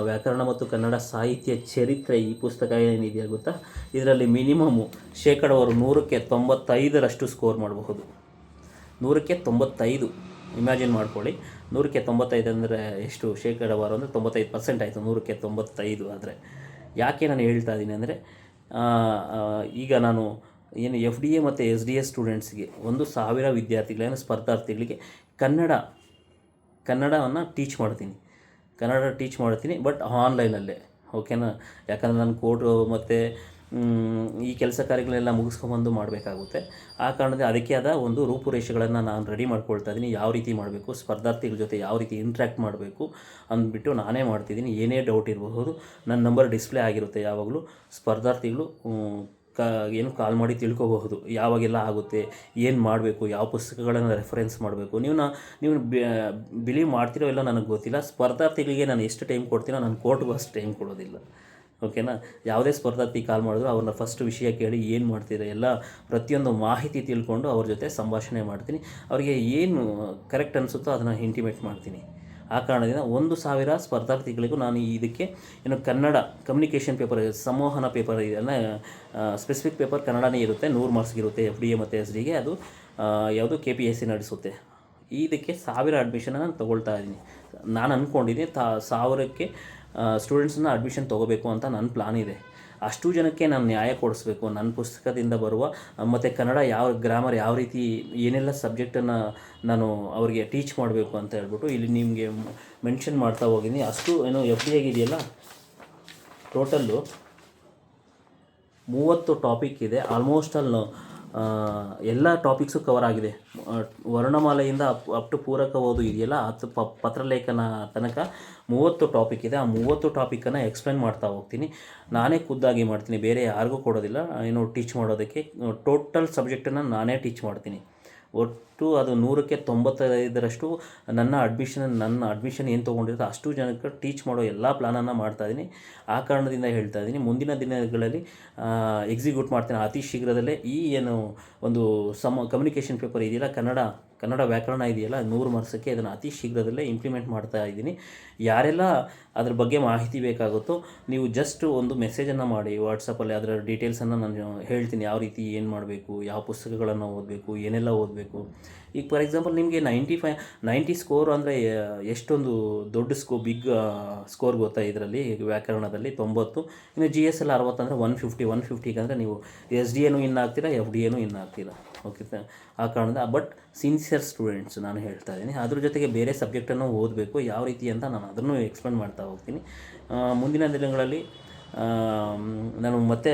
ವ್ಯಾಕರಣ ಮತ್ತು ಕನ್ನಡ ಸಾಹಿತ್ಯ ಚರಿತ್ರೆ ಈ ಪುಸ್ತಕ ಏನಿದೆಯಾ ಗೊತ್ತಾ, ಇದರಲ್ಲಿ ಮಿನಿಮಮ್ಮು 95% ಸ್ಕೋರ್ ಮಾಡಬಹುದು. 95 ಇಮ್ಯಾಜಿನ್ ಮಾಡ್ಕೊಳ್ಳಿ. 95 ಅಂದರೆ ಎಷ್ಟು ಶೇಕಡವಾರು ಅಂದರೆ 95% ಆಯಿತು. 95 ಆದರೆ ಯಾಕೆ ನಾನು ಹೇಳ್ತಾ ಇದ್ದೀನಿ ಅಂದರೆ, ಈಗ ನಾನು ಏನು FDA ಮತ್ತು SDA ಸ್ಟೂಡೆಂಟ್ಸ್ಗೆ 1000 ವಿದ್ಯಾರ್ಥಿಗಳೇನು ಸ್ಪರ್ಧಾರ್ಥಿಗಳಿಗೆ ಕನ್ನಡವನ್ನು ಟೀಚ್ ಮಾಡ್ತೀನಿ. ಬಟ್ ಆನ್ಲೈನಲ್ಲೇ. ಓಕೆನಾ. ಯಾಕಂದರೆ ನಾನು ಕೋರ್ಟು ಮತ್ತು ಈ ಕೆಲಸ ಕಾರ್ಯಗಳೆಲ್ಲ ಮುಗಿಸ್ಕೊಂಬಂದು ಮಾಡಬೇಕಾಗುತ್ತೆ. ಆ ಕಾರಣದಿಂದ ಅದಕ್ಕೆ ಆದ ಒಂದು ರೂಪುರೇಷೆಗಳನ್ನು ನಾನು ರೆಡಿ ಮಾಡ್ಕೊಳ್ತಾ ಇದ್ದೀನಿ. ಯಾವ ರೀತಿ ಮಾಡಬೇಕು, ಸ್ಪರ್ಧಾರ್ಥಿಗಳ ಜೊತೆ ಯಾವ ರೀತಿ ಇಂಟ್ರ್ಯಾಕ್ಟ್ ಮಾಡಬೇಕು ಅಂದ್ಬಿಟ್ಟು ನಾನೇ ಮಾಡ್ತಿದ್ದೀನಿ. ಏನೇ ಡೌಟ್ ಇರಬಹುದು, ನನ್ನ ನಂಬರ್ ಡಿಸ್ಪ್ಲೇ ಆಗಿರುತ್ತೆ. ಯಾವಾಗಲೂ ಸ್ಪರ್ಧಾರ್ಥಿಗಳು ಏನು ಕಾಲ್ ಮಾಡಿ ತಿಳ್ಕೋಬಹುದು, ಯಾವಾಗೆಲ್ಲ ಆಗುತ್ತೆ, ಏನು ಮಾಡಬೇಕು, ಯಾವ ಪುಸ್ತಕಗಳನ್ನು ರೆಫರೆನ್ಸ್ ಮಾಡಬೇಕು. ನೀವು ಬಿಲೀವ್ ಮಾಡ್ತಿರೋ ಇಲ್ಲ ನನಗೆ ಗೊತ್ತಿಲ್ಲ. ಸ್ಪರ್ಧಾರ್ಥಿಗಳಿಗೆ ನಾನು ಎಷ್ಟು ಟೈಮ್ ಕೊಡ್ತೀನೋ ನಾನು ಕೋರ್ಟ್ಗೂ ಅಷ್ಟು ಟೈಮ್ ಕೊಡೋದಿಲ್ಲ. ಓಕೆನಾ. ಯಾವುದೇ ಸ್ಪರ್ಧಾರ್ಥಿ ಕಾಲ್ ಮಾಡಿದ್ರು ಅವ್ರನ್ನ ಫಸ್ಟ್ ವಿಷಯ ಕೇಳಿ ಏನು ಮಾಡ್ತಿದ್ದಾರೆ ಎಲ್ಲ ಪ್ರತಿಯೊಂದು ಮಾಹಿತಿ ತಿಳ್ಕೊಂಡು ಅವ್ರ ಜೊತೆ ಸಂಭಾಷಣೆ ಮಾಡ್ತೀನಿ. ಅವರಿಗೆ ಏನು ಕರೆಕ್ಟ್ ಅನಿಸುತ್ತೋ ಅದನ್ನು ಇಂಟಿಮೇಟ್ ಮಾಡ್ತೀನಿ. ಆ ಕಾರಣದಿಂದ 1,000 ಸ್ಪರ್ಧಾರ್ಥಿಗಳಿಗೂ ನಾನು ಇದಕ್ಕೆ ಏನು ಕನ್ನಡ ಕಮ್ಯುನಿಕೇಷನ್ ಪೇಪರ್, ಸಂವಹನ ಪೇಪರ್ ಇದನ್ನು ಸ್ಪೆಸಿಫಿಕ್ ಪೇಪರ್ ಕನ್ನಡನೇ ಇರುತ್ತೆ, 100 ಮಾರ್ಕ್ಸ್ಗೆ ಇರುತ್ತೆ. FDA ಮತ್ತು SDಗೆ ಅದು ಯಾವುದು KPSC ನಡೆಸುತ್ತೆ. ಇದಕ್ಕೆ 1000 ಅಡ್ಮಿಷನ್ ನಾನು ತೊಗೊಳ್ತಾ ಇದ್ದೀನಿ. ನಾನು ಅಂದ್ಕೊಂಡಿದ್ದೀನಿ 1000ಕ್ಕೆ ಸ್ಟೂಡೆಂಟ್ಸನ್ನ ಅಡ್ಮಿಷನ್ ತೊಗೋಬೇಕು ಅಂತ ನನ್ನ ಪ್ಲಾನ್ ಇದೆ. ಅಷ್ಟು ಜನಕ್ಕೆ ನಾನು ನ್ಯಾಯ ಕೊಡಿಸ್ಬೇಕು. ನನ್ನ ಪುಸ್ತಕದಿಂದ ಬರುವ ಮತ್ತು ಕನ್ನಡ ಯಾವ ಗ್ರಾಮರ್ ಯಾವ ರೀತಿ ಏನೆಲ್ಲ ಸಬ್ಜೆಕ್ಟನ್ನು ನಾನು ಅವರಿಗೆ ಟೀಚ್ ಮಾಡಬೇಕು ಅಂತ ಹೇಳ್ಬಿಟ್ಟು ಇಲ್ಲಿ ನಿಮಗೆ ಮೆನ್ಷನ್ ಮಾಡ್ತಾ ಹೋಗಿದ್ದೀನಿ. ಅಷ್ಟು ಏನು FDA ಇದೆಯಲ್ಲ, ಟೋಟಲ್ಲು 30 ಟಾಪಿಕ್ ಇದೆ. ಆಲ್ಮೋಸ್ಟ್ ಅಲ್ಲಿ ಎಲ್ಲ ಟಾಪಿಕ್ಸು ಕವರ್ ಆಗಿದೆ. ವರ್ಣಮಾಲೆಯಿಂದ ಅಪ್ ಟು ಪೂರಕ ಓದು ಇದೆಯಲ್ಲ, ಅದು ಪತ್ರಲೇಖನ ತನಕ 30 ಟಾಪಿಕ್ ಇದೆ. ಆ 30 ಟಾಪಿಕನ್ನು ಎಕ್ಸ್ಪ್ಲೇನ್ ಮಾಡ್ತಾ ಹೋಗ್ತೀನಿ. ನಾನೇ ಖುದ್ದಾಗಿ ಮಾಡ್ತೀನಿ, ಬೇರೆ ಯಾರಿಗೂ ಕೊಡೋದಿಲ್ಲ ಏನು ಟೀಚ್ ಮಾಡೋದಕ್ಕೆ. ಟೋಟಲ್ ಸಬ್ಜೆಕ್ಟನ್ನು ನಾನೇ ಟೀಚ್ ಮಾಡ್ತೀನಿ. ಒಟ್ಟು ಅದು 100ಕ್ಕೆ 95ರಷ್ಟು ನನ್ನ ಅಡ್ಮಿಷನ್ ಏನು ತೊಗೊಂಡಿರುತ್ತೆ ಅಷ್ಟು ಜನಕ್ಕೆ ಟೀಚ್ ಮಾಡೋ ಎಲ್ಲ ಪ್ಲಾನನ್ನು ಮಾಡ್ತಾಯಿದ್ದೀನಿ. ಆ ಕಾರಣದಿಂದ ಹೇಳ್ತಾ ಇದ್ದೀನಿ, ಮುಂದಿನ ದಿನಗಳಲ್ಲಿ ಎಕ್ಸಿಕ್ಯೂಟ್ ಮಾಡ್ತೀನಿ ಅತಿ ಶೀಘ್ರದಲ್ಲೇ. ಈ ಏನು ಒಂದು ಕಮ್ಯುನಿಕೇಷನ್ ಪೇಪರ್ ಇದೆಯಲ್ಲ, ಕನ್ನಡ ವ್ಯಾಕರಣ ಇದೆಯಲ್ಲ, 100 ಮಾರ್ಕ್ಸಕ್ಕೆ ಅದನ್ನು ಅತಿ ಶೀಘ್ರದಲ್ಲೇ ಇಂಪ್ಲಿಮೆಂಟ್ ಮಾಡ್ತಾ ಇದ್ದೀನಿ. ಯಾರೆಲ್ಲ ಅದ್ರ ಬಗ್ಗೆ ಮಾಹಿತಿ ಬೇಕಾಗುತ್ತೋ ನೀವು ಜಸ್ಟ್ ಒಂದು ಮೆಸೇಜನ್ನು ಮಾಡಿ ವಾಟ್ಸಪ್ಪಲ್ಲಿ, ಅದರ ಡೀಟೇಲ್ಸನ್ನು ನಾನು ಹೇಳ್ತೀನಿ. ಯಾವ ರೀತಿ ಏನು ಮಾಡಬೇಕು, ಯಾವ ಪುಸ್ತಕಗಳನ್ನು ಓದಬೇಕು, ಏನೆಲ್ಲ ಓದಬೇಕು. ಈಗ ಫಾರ್ ಎಕ್ಸಾಂಪಲ್ ನಿಮಗೆ 90 ಸ್ಕೋರ್ ಅಂದರೆ ಎಷ್ಟೊಂದು ದೊಡ್ಡ ಬಿಗ್ ಸ್ಕೋರ್ ಗೊತ್ತಾ ಇದರಲ್ಲಿ, ವ್ಯಾಕರಣದಲ್ಲಿ 90. ಇನ್ನು GS ಎಲ್ಲ 60 ಅಂದರೆ 150 ಅಂದರೆ ನೀವು SDAನೂ ಇನ್ನು ಆಗ್ತೀರಾ, FDAನೂ ಇನ್ನು ಆಗ್ತೀರಾ. ಓಕೆ, ಆ ಕಾರಣದಿಂದ ಬಟ್ ಸಿನ್ಸಿಯರ್ ಸ್ಟೂಡೆಂಟ್ಸ್ ನಾನು ಹೇಳ್ತಾ ಇದ್ದೀನಿ. ಅದ್ರ ಜೊತೆಗೆ ಬೇರೆ ಸಬ್ಜೆಕ್ಟನ್ನು ಓದಬೇಕು ಯಾವ ರೀತಿ ಅಂತ ನಾನು ಅದನ್ನು ಎಕ್ಸ್ಪ್ಲೇನ್ ಮಾಡ್ತಾ ಹೋಗ್ತೀನಿ. ಮುಂದಿನ ದಿನಗಳಲ್ಲಿ ನಾನು ಮತ್ತೆ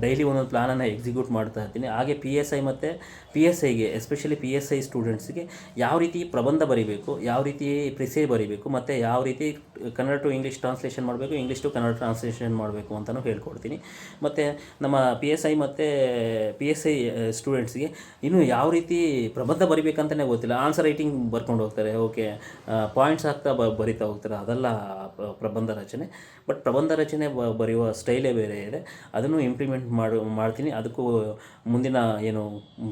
ಡೈಲಿ ಒಂದೊಂದು ಪ್ಲಾನನ್ನು ಎಕ್ಸಿಕ್ಯೂಟ್ ಮಾಡ್ತಾ ಇರ್ತೀನಿ. ಹಾಗೆ PSI ಮತ್ತು PSIಗೆ ಎಸ್ಪೆಷಲಿ PSI ಸ್ಟೂಡೆಂಟ್ಸ್ಗೆ ಯಾವ ರೀತಿ ಪ್ರಬಂಧ ಬರೀಬೇಕು, ಯಾವ ರೀತಿ ಪ್ರಿಸೇ ಬರೀಬೇಕು, ಮತ್ತು ಯಾವ ರೀತಿ ಕನ್ನಡ ಟು ಇಂಗ್ಲೀಷ್ ಟ್ರಾನ್ಸ್ಲೇಷನ್ ಮಾಡಬೇಕು, ಇಂಗ್ಲೀಷ್ ಟು ಕನ್ನಡ ಟ್ರಾನ್ಸ್ಲೇಷನ್ ಮಾಡಬೇಕು ಅಂತಲೂ ಹೇಳ್ಕೊಡ್ತೀನಿ. ಮತ್ತು ನಮ್ಮ PSI ಮತ್ತು PSI ಸ್ಟೂಡೆಂಟ್ಸ್ಗೆ ಇನ್ನೂ ಯಾವ ರೀತಿ ಪ್ರಬಂಧ ಬರಿಬೇಕಂತಲೇ ಗೊತ್ತಿಲ್ಲ, ಆನ್ಸರ್ ರೈಟಿಂಗ್ ಬರ್ಕೊಂಡು ಹೋಗ್ತಾರೆ. ಓಕೆ, ಪಾಯಿಂಟ್ಸ್ ಹಾಕ್ತಾ ಬರಿತಾ ಹೋಗ್ತಾರೆ, ಅದೆಲ್ಲ ಪ್ರಬಂಧ ರಚನೆ. ಬಟ್ ಪ್ರಬಂಧ ರಚನೆ ಬರೆಯುವ ಸ್ಟೈಲೇ ಬೇರೆ ಇದೆ. ಅದನ್ನು ಇಂಪ್ಲಿಮೆಂಟ್ ಮಾಡ್ತೀನಿ. ಅದಕ್ಕೂ ಮುಂದಿನ ಏನು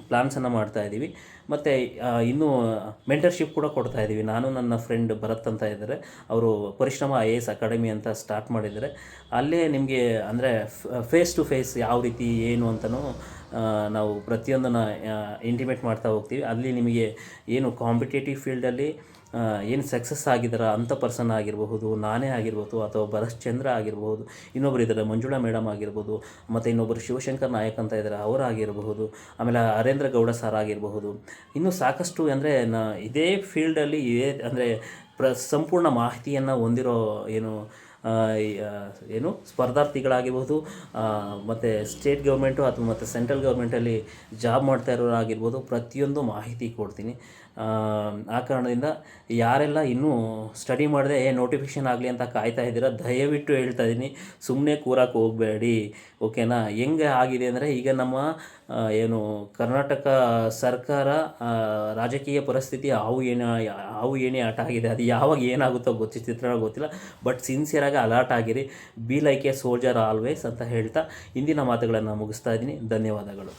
ಪ್ಲಾನ್ಸನ್ನು ಮಾಡ್ತಾ ಇದ್ದೀವಿ. ಮತ್ತು ಇನ್ನೂ ಮೆಂಟರ್ಶಿಪ್ ಕೂಡ ಕೊಡ್ತಾ ಇದ್ದೀವಿ. ನಾನು ನನ್ನ ಫ್ರೆಂಡ್ ಭರತ್ ಅಂತ ಇದ್ದಾರೆ, ಅವರು ಪರಿಶ್ರಮ IAS ಅಕಾಡೆಮಿ ಅಂತ ಸ್ಟಾರ್ಟ್ ಮಾಡಿದ್ದಾರೆ. ಅಲ್ಲೇ ನಿಮಗೆ ಅಂದರೆ ಫೇಸ್ ಟು ಫೇಸ್ ಯಾವ ರೀತಿ ಏನು ಅಂತಲೂ ನಾವು ಪ್ರತಿಯೊಂದನ್ನು ಇಂಟಿಮೇಟ್ ಮಾಡ್ತಾ ಹೋಗ್ತೀವಿ. ಅಲ್ಲಿ ನಿಮಗೆ ಏನು ಕಾಂಪಿಟೇಟಿವ್ ಫೀಲ್ಡಲ್ಲಿ ಏನು ಸಕ್ಸಸ್ ಆಗಿದ್ದಾರ ಅಂಥ ಪರ್ಸನ್ ಆಗಿರಬಹುದು, ನಾನೇ ಆಗಿರ್ಬೋದು, ಅಥವಾ ಭರತ್ಚಂದ್ರ ಆಗಿರ್ಬೋದು, ಇನ್ನೊಬ್ಬರು ಇದ್ದಾರೆ ಮಂಜುಳಾ ಮೇಡಮ್ ಆಗಿರ್ಬೋದು, ಮತ್ತು ಇನ್ನೊಬ್ಬರು ಶಿವಶಂಕರ್ ನಾಯಕ್ ಅಂತ ಇದ್ದಾರೆ ಅವರಾಗಿರಬಹುದು, ಆಮೇಲೆ ಹರೇಂದ್ರ ಗೌಡ ಸರ್ ಆಗಿರಬಹುದು. ಇನ್ನೂ ಸಾಕಷ್ಟು ಅಂದರೆ ಇದೇ ಫೀಲ್ಡಲ್ಲಿ ಅಂದರೆ ಸಂಪೂರ್ಣ ಮಾಹಿತಿಯನ್ನು ಹೊಂದಿರೋ ಏನು ಸ್ಪರ್ಧಾರ್ಥಿಗಳಾಗಿರ್ಬೋದು, ಮತ್ತು ಸ್ಟೇಟ್ ಗೌರ್ಮೆಂಟು ಅಥವಾ ಮತ್ತು ಸೆಂಟ್ರಲ್ ಗೌರ್ಮೆಂಟಲ್ಲಿ ಜಾಬ್ ಮಾಡ್ತಾ ಇರೋರಾಗಿರ್ಬೋದು, ಪ್ರತಿಯೊಂದು ಮಾಹಿತಿ ಕೊಡ್ತೀನಿ. ಆ ಕಾರಣದಿಂದ ಯಾರೆಲ್ಲ ಇನ್ನೂ ಸ್ಟಡಿ ಮಾಡದೆ ನೋಟಿಫಿಕೇಷನ್ ಆಗಲಿ ಅಂತ ಕಾಯ್ತಾ ಇದ್ದೀರಾ, ದಯವಿಟ್ಟು ಹೇಳ್ತಾ ಇದ್ದೀನಿ, ಸುಮ್ಮನೆ ಕೂರಕ್ಕೆ ಹೋಗಬೇಡಿ. ಓಕೆನಾ? ಹೆಂಗೆ ಆಗಿದೆ ಅಂದರೆ ಈಗ ನಮ್ಮ ಏನು ಕರ್ನಾಟಕ ಸರ್ಕಾರ ರಾಜಕೀಯ ಪರಿಸ್ಥಿತಿ ಹಾವು ಏನೇ ಆಟ ಆಗಿದೆ. ಅದು ಯಾವಾಗ ಏನಾಗುತ್ತೋ ಚಿತ್ರಣ ಗೊತ್ತಿಲ್ಲ. ಬಟ್ ಸಿನ್ಸಿಯರಾಗಿ ಅಲರ್ಟ್ ಆಗಿರಿ. Be like A soldier always ಅಂತ ಹೇಳ್ತಾ ಇಂದಿನ ಮಾತುಗಳನ್ನು ಮುಗಿಸ್ತಾ ಇದ್ದೀನಿ. ಧನ್ಯವಾದಗಳು.